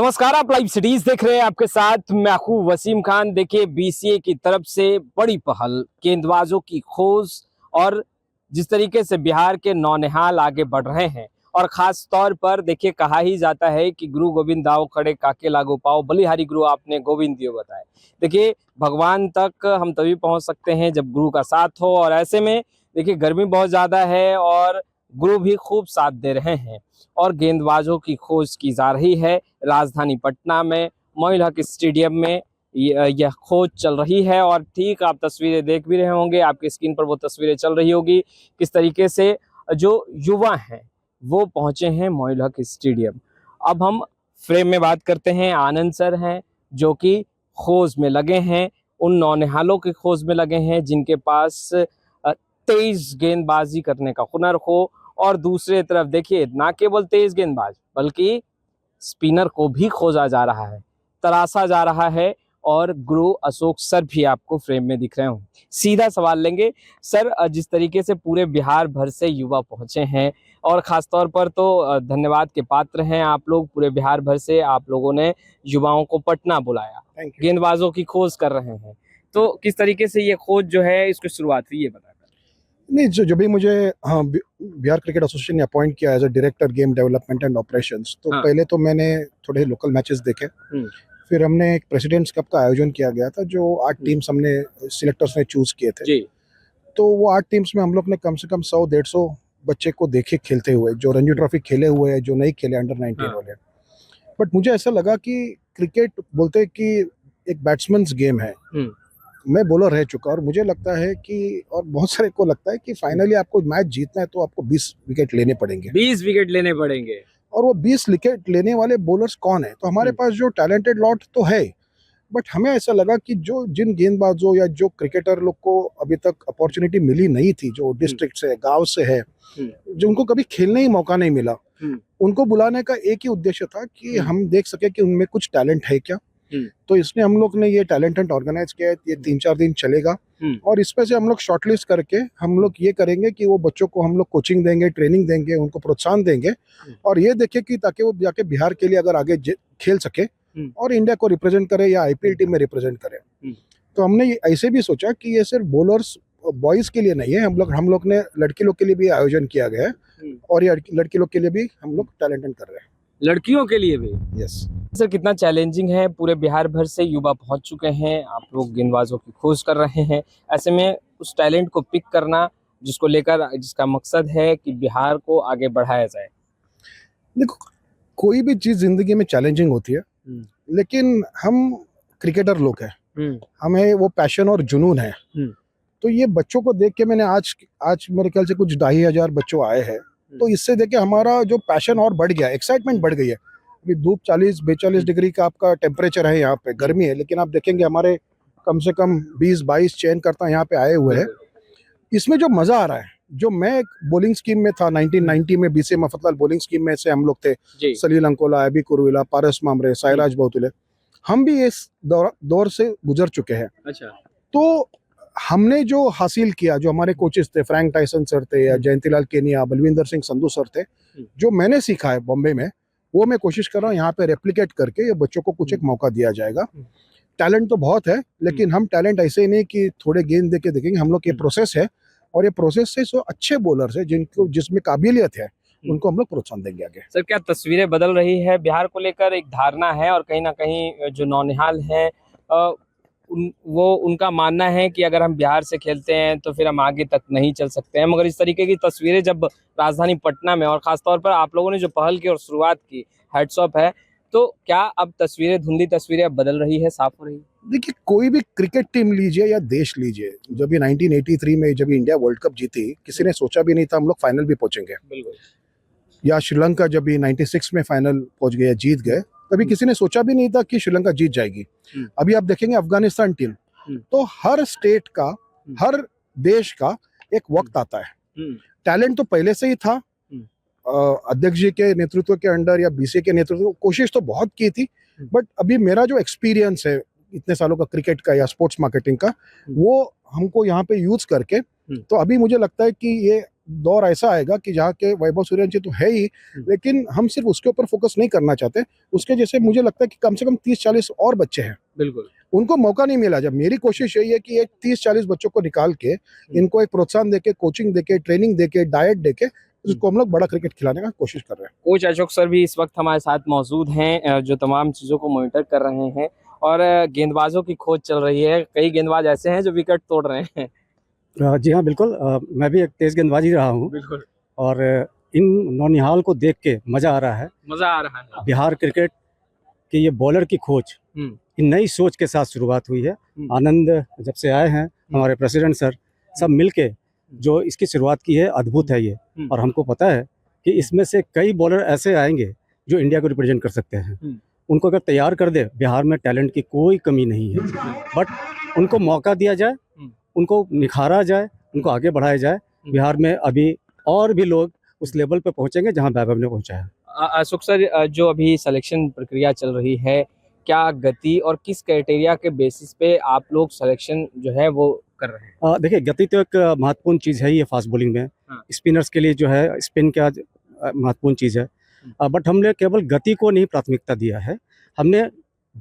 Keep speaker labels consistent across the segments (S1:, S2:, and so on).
S1: नमस्कार, आप live cities देख रहे हैं। आपके साथ मैं हूं वसीम खान। देखिए, बीसीए की तरफ से बड़ी पहल, गेंदबाजों की खोज और जिस तरीके से बिहार के नौनिहाल आगे बढ़ रहे हैं, और खास तौर पर देखिए कहा ही जाता है कि गुरु गोविंद दाव खड़े काके लागू पाओ, बलिहारी गुरु आपने गोविंद दियो बताए। देखिए, भगवान तक हम तभी पहुंच सकते हैं जब गुरु का साथ हो, और ऐसे में देखिए गर्मी बहुत ज्यादा है और गुरु भी खूब साथ दे रहे हैं और गेंदबाजों की खोज की जा रही है। राजधानी पटना में मोइनुल हक स्टेडियम में यह खोज चल रही है, और ठीक आप तस्वीरें देख भी रहे होंगे, आपकी स्क्रीन पर वो तस्वीरें चल रही होगी किस तरीके से जो युवा हैं वो पहुंचे हैं मोइनुल हक स्टेडियम। अब हम फ्रेम में बात करते हैं, आनंद सर हैं जो कि खोज में लगे हैं, उन नौनिहालों की खोज में लगे हैं जिनके पास तेज गेंदबाजी करने का हुनर हो, और दूसरे तरफ देखिए ना केवल तेज गेंदबाज बल्कि स्पिनर को भी खोजा जा रहा है, तराशा जा रहा है, और गुरु अशोक सर भी आपको फ्रेम में दिख रहे हों। सीधा सवाल लेंगे सर, जिस तरीके से पूरे बिहार भर से युवा पहुंचे हैं, और खास तौर पर तो धन्यवाद के पात्र हैं आप लोग, पूरे बिहार भर से आप लोगों ने युवाओं को पटना बुलाया, गेंदबाजों की खोज कर रहे हैं, तो किस तरीके से ये खोज जो है इसकी शुरुआत हुई, ये बताएं।
S2: नहीं, जो भी मुझे बिहार क्रिकेट एसोसिएशन ने अपॉइंट किया as a director game development and operations, तो पहले तो मैंने थोड़े लोकल मैचेस देखे, फिर हमने एक प्रेसिडेंट्स कप का आयोजन किया गया था जो 8 टीम्स हमने सिलेक्टर्स ने चूज किए थे जी। तो वो 8 टीम्स में हम लोग ने कम से कम 100-150 बच्चे को देखे खेलते हुए, जो रणजी ट्रॉफी खेले हुए हैं, जो नहीं खेले अंडर 19 वाले। बट मुझे ऐसा लगा कि क्रिकेट बोलते कि एक बैट्समैन्स गेम है, मैं बॉलर रह चुका, और मुझे लगता है कि, और बहुत सारे को लगता है कि फाइनली आपको मैच जीतना है तो आपको 20 विकेट लेने पड़ेंगे,
S1: 20 विकेट लेने पड़ेंगे,
S2: और वो 20 विकेट लेने वाले बॉलर्स कौन है? तो हमारे पास जो टैलेंटेड लॉट तो है, बट हमें ऐसा लगा कि जो जिन गेंदबाजों या जो क्रिकेटर लोग को अभी तक अपॉर्चुनिटी मिली नहीं थी, जो डिस्ट्रिक्ट से, गांव से है, जो उनको कभी खेलने ही मौका नहीं मिला, उनको बुलाने का एक ही उद्देश्य था कि हम देख सके कि उनमें कुछ टैलेंट है क्या। तो इसमें हम लोग ने ये टैलेंट हंट ऑर्गेनाइज किया है, ये 3-4 दिन चलेगा, और इसमें से हम लोग शॉर्टलिस्ट करके हम लोग ये करेंगे कि वो बच्चों को हम लोग कोचिंग देंगे, ट्रेनिंग देंगे, उनको प्रोत्साहन देंगे, और ये देखें कि ताकि वो जाके बिहार के लिए अगर आगे खेल सके और इंडिया को रिप्रेजेंट करे या आईपीएल टीम में रिप्रेजेंट करे। तो हमने ऐसे भी सोचा कि ये सिर्फ बॉलर्स बॉयज के लिए नहीं है, हम लोग ने लड़की लोग के लिए भी आयोजन किया गया है, और ये लड़की लोग के लिए भी हम लोग टैलेंट हंट कर रहे हैं,
S1: लड़कियों के लिए भी।
S2: यस
S1: सर, कितना चैलेंजिंग है, पूरे बिहार भर से युवा पहुंच चुके हैं, आप लोग गेंदबाजों की खोज कर रहे हैं, ऐसे में उस टैलेंट को पिक करना जिसको लेकर, जिसका मकसद है कि बिहार को आगे बढ़ाया जाए।
S2: देखो, कोई भी चीज जिंदगी में चैलेंजिंग होती है, लेकिन हम क्रिकेटर लोग हैं, हमें वो पैशन और जुनून है। तो ये बच्चों को देख के मैंने आज मेरे ख्याल से कुछ 2,500 बच्चों आए हैं, तो इससे देख के हमारा जो पैशन और बढ़ गया, एक्साइटमेंट बढ़ गई है। अभी धूप 40-42 डिग्री का आपका टेम्परेचर है, यहाँ पे गर्मी है, लेकिन आप देखेंगे हमारे कम से कम 20-22 चयन करता यहाँ पे आए हुए हैं। इसमें जो मजा आ रहा है, जो मैं बॉलिंग स्कीम में था 1990 में, बीसीए मफतलाल बॉलिंग स्कीम में से हम लोग थे, सलील अंकोला, एबी कुरुविला, पारस मामरे, साइराज बहुतुले, हम भी इस दौर से गुजर चुके हैं।
S1: अच्छा।
S2: तो हमने जो हासिल किया, जो हमारे कोचेस थे, फ्रैंक टाइसन सर थे, या जयंतीलाल केनिया, बलविंदर सिंह संधू सर थे, जो मैंने सीखा है बॉम्बे में, वो मैं कोशिश कर रहा हूँ यहाँ पे रेप्लिकेट करके ये बच्चों को कुछ एक मौका दिया जाएगा। टैलेंट तो बहुत है, लेकिन हम टैलेंट ऐसे ही नहीं कि थोड़े गेंद देके देखेंगे, हम लोग ये प्रोसेस है, और ये प्रोसेस से जो अच्छे बॉलर्स है, जिनको जिसमें काबिलियत है, उनको हम लोग प्रोत्साहन देंगे आगे।
S1: सर, क्या तस्वीरें बदल रही है बिहार को लेकर? एक धारणा है, और कहीं ना कहीं जो नौनिहाल है उनका मानना है कि अगर हम बिहार से खेलते हैं तो फिर हम आगे तक नहीं चल सकते हैं, मगर इस तरीके की तस्वीरें जब राजधानी पटना में, और खासतौर पर आप लोगों ने जो पहल की और शुरुआत की, हैट्स ऑफ है, तो क्या अब तस्वीरें, धुंधली तस्वीरें अब बदल रही है, साफ हो रही है?
S2: देखिए, कोई भी क्रिकेट टीम लीजिए या देश लीजिए, जब ये 1983 में जब इंडिया वर्ल्ड कप जीती, किसी ने सोचा भी नहीं था हम लोग फाइनल भी पहुंचेंगे।
S1: बिल्कुल।
S2: या श्रीलंका जब 96 में फाइनल पहुंच गया, जीत गए, तभी किसी ने सोचा भी नहीं था कि श्रीलंका जीत जाएगी। अभी आप देखेंगे अफगानिस्तान टीम, तो हर स्टेट का, हर देश का एक वक्त आता है। टैलेंट तो पहले से ही था, अध्यक्ष जी के नेतृत्व के अंडर या बीसीए के नेतृत्व, कोशिश तो बहुत की थी, बट अभी मेरा जो एक्सपीरियंस है इतने सालों का क्रिकेट का या स्पोर्ट्स मार्केटिंग का, वो हमको यहाँ पे यूज करके, तो अभी मुझे लगता है कि ये दौर ऐसा आएगा कि जहाँ के वैभव सूर्यवंशी तो है ही, लेकिन हम सिर्फ उसके ऊपर फोकस नहीं करना चाहते। उसके जैसे मुझे लगता है कि कम से कम 30-40 और बच्चे हैं,
S1: बिल्कुल
S2: उनको मौका नहीं मिला। जब मेरी कोशिश यही है कि एक 30-40 बच्चों को निकाल के इनको एक प्रोत्साहन देके, कोचिंग देके, ट्रेनिंग देके, डाइट देके उसको हम लोग बड़ा क्रिकेट खिलाने का कोशिश कर रहे हैं।
S1: कोच अशोक सर भी इस वक्त हमारे साथ मौजूद हैं, जो तमाम चीज़ों को मॉनिटर कर रहे हैं। और गेंदबाजों की खोज चल रही है, कई गेंदबाज ऐसे हैं जो विकेट तोड़ रहे हैं।
S3: जी हाँ, बिल्कुल। मैं भी एक तेज़ गेंदबाज ही रहा हूँ
S1: बिल्कुल
S3: और इन नौनिहाल को देख के मज़ा आ रहा है।
S1: मजा आ रहा है।
S3: बिहार क्रिकेट के ये बॉलर की खोज इन नई सोच के साथ शुरुआत हुई है। आनंद जब से आए हैं हमारे प्रेसिडेंट सर, सब मिलके जो इसकी शुरुआत की है, अद्भुत है ये। और हमको पता है कि इसमें से कई बॉलर ऐसे आएंगे जो इंडिया को रिप्रेजेंट कर सकते हैं। उनको अगर तैयार कर दे, बिहार में टैलेंट की कोई कमी नहीं है, बट उनको मौका दिया जाए, उनको निखारा जाए, उनको आगे बढ़ाया जाए। बिहार में अभी और भी लोग उस लेवल पे पहुंचेंगे जहां वैभव ने पहुंचा है।
S1: अशोक सर, जो अभी सिलेक्शन प्रक्रिया चल रही है, क्या गति और किस क्राइटेरिया के बेसिस पे आप लोग सिलेक्शन जो है वो कर रहे हैं?
S3: देखिए, गति तो एक महत्वपूर्ण चीज़ है ही है फास्ट बॉलिंग में।
S1: हाँ।
S3: स्पिनर्स के लिए जो है स्पिन का महत्वपूर्ण चीज़ है। बट हमने केवल गति को नहीं प्राथमिकता दिया है, हमने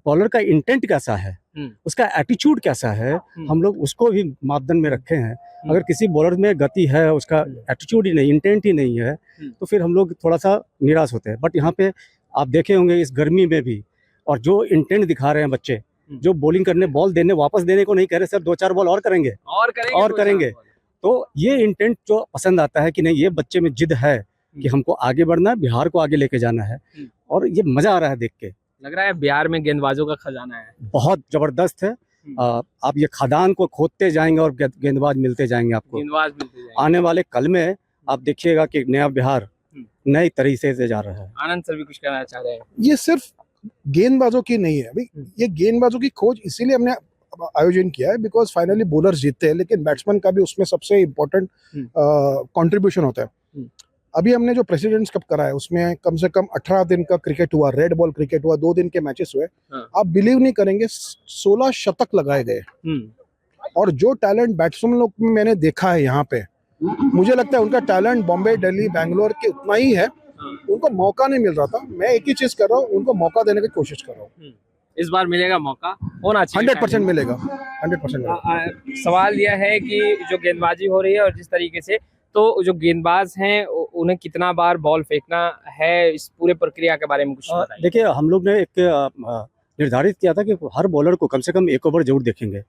S3: बॉलर का इंटेंट कैसा है, उसका एटीट्यूड कैसा है, हम लोग उसको भी मापदंड में रखे हैं। अगर किसी बॉलर में गति है, उसका एटीट्यूड ही नहीं, इंटेंट ही नहीं है, तो फिर हम लोग थोड़ा सा निराश होते हैं। बट यहाँ पे आप देखे होंगे इस गर्मी में भी, और जो इंटेंट दिखा रहे हैं बच्चे, जो बॉलिंग करने, बॉल देने, वापस देने को नहीं कह रहे, सर 2-4 बॉल और करेंगे और करेंगे। तो ये इंटेंट जो पसंद आता है कि नहीं, ये बच्चे में जिद है कि हमको आगे बढ़ना है, बिहार को आगे लेके जाना है, और ये मजा आ रहा है देख के।
S1: लग रहा है बिहार में गेंदबाजों का खजाना है,
S3: बहुत जबरदस्त है। आप ये खदान को खोदते जाएंगे और गेंदबाज मिलते जाएंगे आपको।
S1: गेंदबाज मिलते जाएंगे।
S3: आने वाले कल में आप देखिएगा कि नया बिहार नई तरीके से जा रहा है।
S1: आनंद सर भी कुछ कहना चाह रहे हैं?
S2: ये सिर्फ गेंदबाजों की नहीं है भाई, ये गेंदबाजों की खोज इसीलिए हमने आयोजन किया है बिकॉज फाइनली बॉलर जीतते हैं, लेकिन बैट्समैन का भी उसमें सबसे इम्पोर्टेंट कंट्रीब्यूशन होता है। अभी हमने जो प्रेसिडेंट्स कप करा है उसमें कम से कम 18 दिन का क्रिकेट हुआ, रेड बॉल क्रिकेट हुआ, 2 दिन के मैचेस हुए। आप बिलीव नहीं करेंगे, 16 शतक लगाए गए। और जो टैलेंट बैट्समैन लोग में मैंने देखा है यहाँ पे, मुझे लगता है उनका टैलेंट बॉम्बे, दिल्ली, बैंगलोर के उतना ही है। उनको मौका नहीं मिल रहा था। मैं एक ही चीज कर रहा हूँ, उनको मौका देने की कोशिश कर रहा हूँ।
S1: इस बार मिलेगा मौका, होना चाहिए।
S2: 100% मिलेगा, 100% मिलेगा।
S1: सवाल यह है कि जो गेंदबाजी हो रही है और जिस तरीके से, तो जो गेंदबाज हैं उन्हें कितना बार बॉल फेंकना है, इस पूरे प्रक्रिया के बारे में कुछ बताइए।
S3: देखिए, हम लोग ने एक निर्धारित किया था कि हर बॉलर को कम से कम 1 ओवर जरूर देखेंगे।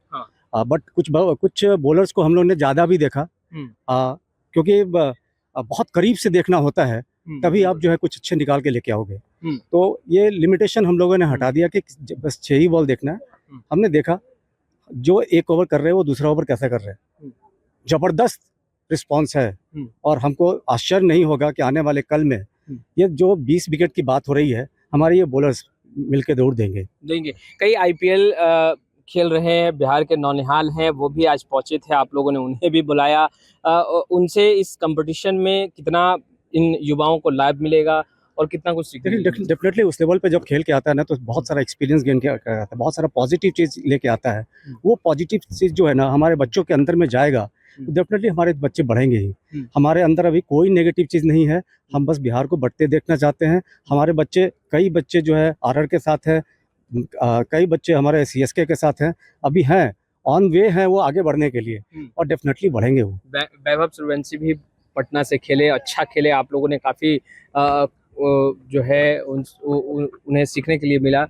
S3: बट कुछ बॉलर्स को हम लोग ने ज़्यादा भी देखा, क्योंकि बहुत करीब से देखना होता है, तभी आप जो है कुछ अच्छे निकाल के लेके आओगे। तो ये लिमिटेशन हम लोगों ने हटा दिया कि बस 6 ही बॉल देखना है। हमने देखा जो 1 ओवर कर रहे हैं वो दूसरा ओवर कैसे कर रहे हैं। जबरदस्त रिस्पॉन्स है, और हमको आश्चर्य नहीं होगा कि आने वाले कल में ये जो 20 विकेट की बात हो रही है, हमारे ये बॉलर्स मिलके दौड़ देंगे।
S1: कई IPL खेल रहे हैं, बिहार के नौनिहाल हैं, वो भी आज पहुंचे थे, आप लोगों ने उन्हें भी बुलाया। उनसे इस कंपटीशन में कितना इन युवाओं को लाभ मिलेगा और कितना कुछ सीखने को मिलेगा?
S3: डेफिनेटली उस लेवल पे जब खेल के आता है ना, तो बहुत सारा एक्सपीरियंस गेन कर आता है, बहुत सारा पॉजिटिव चीज़ लेके आता है। वो पॉजिटिव चीज़ जो है ना हमारे बच्चों के अंदर में जाएगा, तो डेफिनेटली हमारे बच्चे बढ़ेंगे ही। हमारे अंदर अभी कोई नेगेटिव चीज़ नहीं है, हम बस बिहार को बढ़ते देखना चाहते हैं। हमारे बच्चे, कई बच्चे जो है RR के साथ हैं, कई बच्चे हमारे CSK के साथ हैं, अभी हैं, ऑन वे हैं वो आगे बढ़ने के लिए, और डेफिनेटली बढ़ेंगे वो।
S1: वैभव सूर्यवंशी भी पटना से खेले, अच्छा खेले, आप लोगों ने काफ़ी जो है उन्हें सीखने के लिए मिला।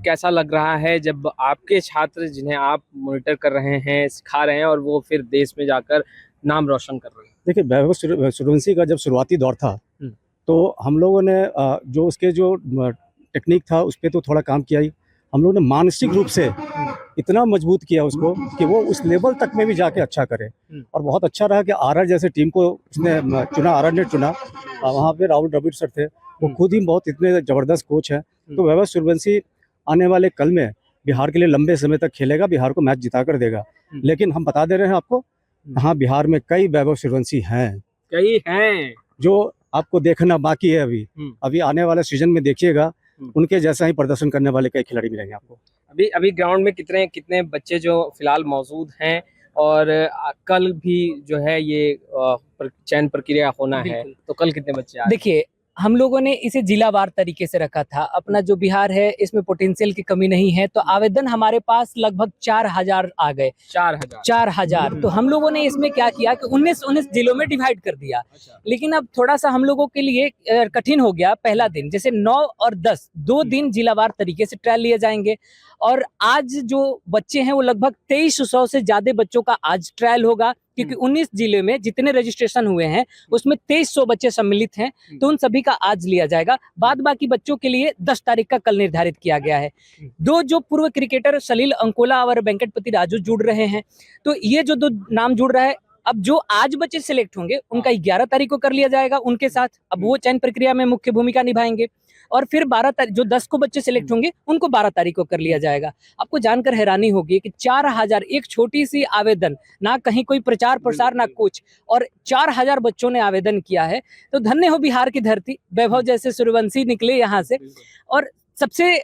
S1: कैसा लग रहा है जब आपके छात्र, जिन्हें आप मॉनिटर कर रहे हैं, सिखा रहे हैं, और वो फिर देश में जाकर नाम रोशन कर रहे हैं?
S3: देखिए, वैभव सूर्यवंशी का जब शुरुआती दौर था, तो हम लोगों ने जो उसके जो टेक्निक था उस पर तो थोड़ा काम किया ही। हम लोगों ने मानसिक रूप से इतना मजबूत किया उसको कि वो उस लेवल तक में भी जाके अच्छा करे। और बहुत अच्छा रहा कि RR जैसे टीम को उसने चुना, RR ने चुना। वहाँ पे राहुल द्रविड़ सर थे, वो खुद ही बहुत इतने ज़बरदस्त कोच हैं। तो वैभव सूर्यवंशी आने वाले कल में बिहार के लिए लंबे समय तक खेलेगा, बिहार को मैच जिता कर देगा। लेकिन हम बता दे रहे हैं आपको, हाँ, बिहार में कई वैभव सूर्यवंशी हैं,
S1: कई हैं
S3: जो आपको देखना बाकी है। अभी आने वाले सीजन में देखिएगा, उनके जैसा ही प्रदर्शन करने वाले कई खिलाड़ी मिलेंगे आपको।
S1: अभी ग्राउंड में कितने बच्चे जो फिलहाल मौजूद हैं, और कल भी जो है ये चयन प्रक्रिया होना है,
S4: बिल्कुल।
S1: तो कल कितने बच्चे आ रहे हैं?
S4: देखिए, हम लोगों ने इसे जिलावार तरीके से रखा था। अपना जो बिहार है इसमें पोटेंशियल की कमी नहीं है, तो आवेदन हमारे पास लगभग 4000 आ गए।
S1: 4000।
S4: 4000 तो हम लोगों ने इसमें क्या किया कि 19 जिलों में डिवाइड कर दिया।
S1: अच्छा।
S4: लेकिन अब थोड़ा सा हम लोगों के लिए कठिन हो गया। पहला दिन जैसे 9 और 10 2 दिन जिलावार तरीके से ट्रायल लिए जाएंगे, और आज जो बच्चे हैं वो लगभग 2300 से ज्यादा बच्चों का आज ट्रायल होगा, क्योंकि 19 जिले में जितने रजिस्ट्रेशन हुए हैं उसमें 2300 बच्चे सम्मिलित हैं, तो उन सभी का आज लिया जाएगा। बाद बाकी बच्चों के लिए 10 तारीख का कल निर्धारित किया गया है। दो जो पूर्व क्रिकेटर सलील अंकोला और वेंकटपति राजू जुड़ रहे हैं, तो ये जो 2 नाम जुड़ रहा है, अब जो आज बच्चे सिलेक्ट होंगे उनका 11 तारीख को कर लिया जाएगा उनके साथ। अब वो चयन प्रक्रिया में मुख्य भूमिका निभाएंगे, और फिर 12 तारीख जो 10 को बच्चे सिलेक्ट होंगे उनको 12 तारीख को कर लिया जाएगा। आपको जानकर हैरानी होगी कि 4000 एक छोटी सी आवेदन, ना कहीं कोई प्रचार प्रसार ना कुछ, और 4000 बच्चों ने आवेदन किया है। तो धन्य हो बिहार की धरती, वैभव जैसे सूर्यवंशी निकले यहाँ से। और सबसे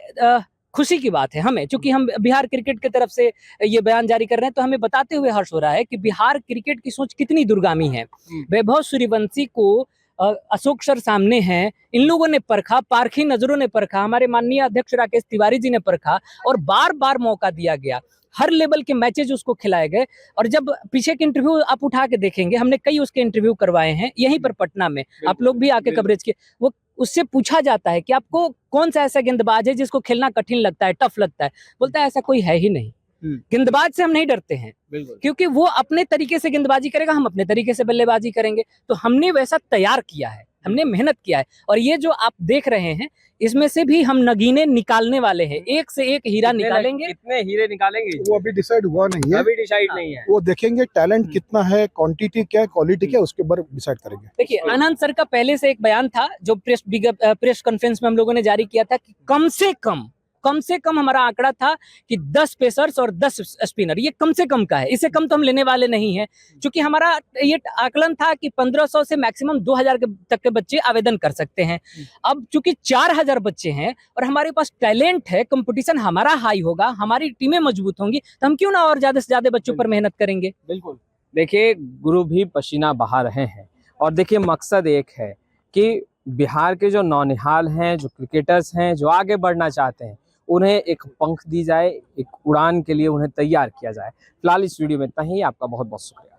S4: खुशी की बात है हमें, चूंकि हम बिहार क्रिकेट की तरफ से ये बयान जारी कर रहे हैं, तो हमें बताते हुए हर्ष हो रहा है कि बिहार क्रिकेट की सोच कितनी दूरगामी है। वैभव सूर्यवंशी को अशोक सर सामने हैं, इन लोगों ने परखा, पारखी नजरों ने परखा, हमारे माननीय अध्यक्ष राकेश तिवारी जी ने परखा, और बार बार मौका दिया गया। हर लेवल के मैचेज उसको खिलाए गए। और जब पीछे के इंटरव्यू आप उठा के देखेंगे, हमने कई उसके इंटरव्यू करवाए हैं यहीं पर पटना में, आप लोग भी आके कवरेज किए। वो उससे पूछा जाता है कि आपको कौन सा ऐसा गेंदबाज है जिसको खेलना कठिन लगता है, टफ लगता है, बोलता है ऐसा कोई है ही नहीं। गेंदबाज से हम नहीं डरते हैं, क्योंकि वो अपने तरीके से गेंदबाजी करेगा, हम अपने तरीके से बल्लेबाजी करेंगे। तो हमने वैसा तैयार किया है, हमने मेहनत किया है, और ये जो आप देख रहे हैं इसमें से भी हम नगीने निकालने वाले हैं, एक से एक हीरा निकालेंगे।
S1: कितने हीरे निकालेंगे?
S2: वो अभी डिसाइड हुआ नहीं है,
S1: अभी डिसाइड नहीं है।
S2: वो देखेंगे टैलेंट कितना है, क्वांटिटी क्या है, क्वालिटी क्या है, उसके ऊपर डिसाइड करेंगे।
S4: देखिए, आनंद सर का पहले से एक बयान था जो प्रेस कॉन्फ्रेंस में हम लोगों ने जारी किया था कि कम से कम हमारा आंकड़ा था कि 10 पेसर्स और 10 स्पिनर, ये कम से कम का है, इससे कम तो हम लेने वाले नहीं हैं। क्योंकि हमारा ये आकलन था कि 1500 से मैक्सिमम 2000 तक के बच्चे आवेदन कर सकते हैं। अब चूंकि 4000 बच्चे हैं और हमारे पास टैलेंट है, कंपटीशन हमारा हाई होगा, हमारी टीमें मजबूत होंगी, तो हम क्यों ना और ज्यादा से ज्यादा बच्चों पर मेहनत करेंगे।
S1: बिल्कुल। देखिए, गुरु भी पसीना बहा रहे हैं, और देखिए मकसद एक है कि बिहार के जो नौनिहाल हैं, जो क्रिकेटर्स हैं, जो आगे बढ़ना चाहते हैं, उन्हें एक पंख दी जाए, एक उड़ान के लिए उन्हें तैयार किया जाए। फिलहाल इस वीडियो में इतना ही। आपका बहुत बहुत शुक्रिया।